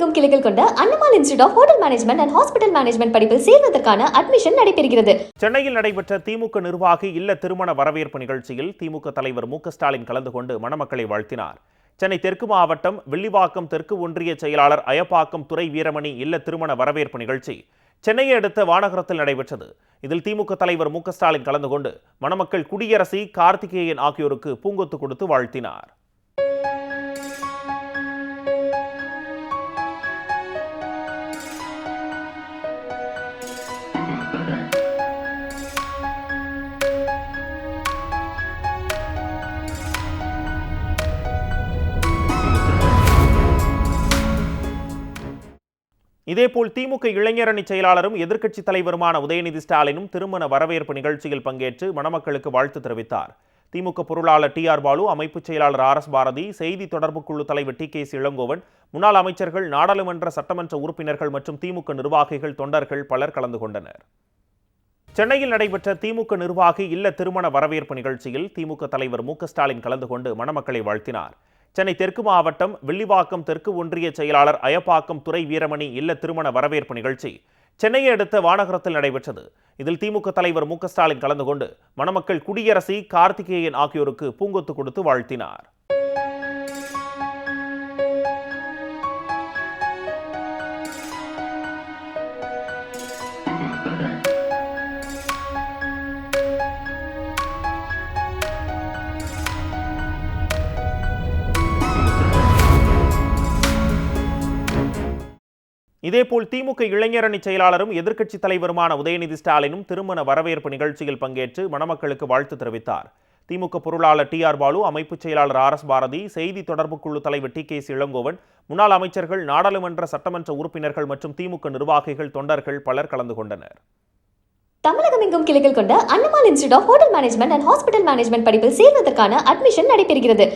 தமிழகமெங்கும் கிளைகள் கொண்ட Annamalai institute of hotel management and hospital management படிப்பில் சேர்வதற்கான அட்மிஷன் நடைபெறுகிறது. சென்னையில் நடைபெற்ற திமுக நிர்வாகி இல்ல திருமண வரவேற்பு நிகழ்ச்சியில் திமுக தலைவர் மு.க.ஸ்டாலின் கலந்து கொண்டு மணமக்களை வாழ்த்தினார். சென்னை தெற்கு மாவட்டம் வில்லிவாக்கம் தெற்கு ஒன்றிய செயலாளர் அயப்பாக்கம் துரை வீரமணி இல்ல திருமண வரவேற்பு நிகழ்ச்சி சென்னையை அடுத்த வானகரத்தில் நடைபெற்றது. இதில் திமுக தலைவர் மு.க.ஸ்டாலின் கலந்து கொண்டு மணமக்கள் குடியரசி, கார்த்திகேயன் ஆகியோருக்கு பூங்கொத்து கொடுத்து வாழ்த்தினார். இதேபோல் திமுக இளைஞரணி செயலாளரும் எதிர்க்கட்சித் தலைவருமான உதயநிதி ஸ்டாலினும் திருமண வரவேற்பு நிகழ்ச்சியில் பங்கேற்று மணமக்களுக்கு வாழ்த்து தெரிவித்தார். திமுக பொருளாளர் டி.ஆர். பாலு, அமைப்பு செயலாளர் ஆர்.எஸ். பாரதி, செய்தி தொடர்பு குழு தலைவர் டி.கே.சி. இளங்கோவன், முன்னாள் அமைச்சர்கள், நாடாளுமன்ற சட்டமன்ற உறுப்பினர்கள் மற்றும் திமுக நிர்வாகிகள், தொண்டர்கள் பலர் கலந்து கொண்டனர். சென்னையில் நடைபெற்ற திமுக நிர்வாகி இல்ல திருமண வரவேற்பு நிகழ்ச்சியில் திமுக தலைவர் மு.க.ஸ்டாலின் கலந்து கொண்டு மணமக்களை வாழ்த்தினார். சென்னை தெற்கு மாவட்டம் வில்லிவாக்கம் தெற்கு ஒன்றிய செயலாளர் அயப்பாக்கம் துரை வீரமணி இல்ல திருமண வரவேற்பு நிகழ்ச்சி சென்னையை அடுத்த வானகரத்தில் நடைபெற்றது. இதில் திமுக தலைவர் மு.க.ஸ்டாலின் கலந்து கொண்டு மணமக்கள் குடியரசி, கார்த்திகேயன் ஆகியோருக்கு பூங்கொத்து கொடுத்து வாழ்த்தினார். இதேபோல் திமுக இளைஞரணி செயலாளரும் எதிர்க்கட்சித் தலைவருமான உதயநிதி ஸ்டாலினும் திருமண வரவேற்பு நிகழ்ச்சியில் பங்கேற்று மணமக்களுக்கு வாழ்த்து தெரிவித்தார். திமுக பொருளாளர் டி.ஆர். பாலு, அமைப்பு செயலாளர் ஆர்.எஸ். பாரதி, செய்தி தொடர்பு குழு தலைவர் டி.கே.சி. இளங்கோவன், முன்னாள் அமைச்சர்கள், நாடாளுமன்ற சட்டமன்ற உறுப்பினர்கள் மற்றும் திமுக நிர்வாகிகள், தொண்டர்கள் பலர் கலந்து கொண்டனர். தமிழகமெங்கும் கிளைகள் கொண்ட Annamalai institute of hotel management and hospital management படிப்பில் சேர்வதற்கான அட்மிஷன் நடைபெறுகிறது.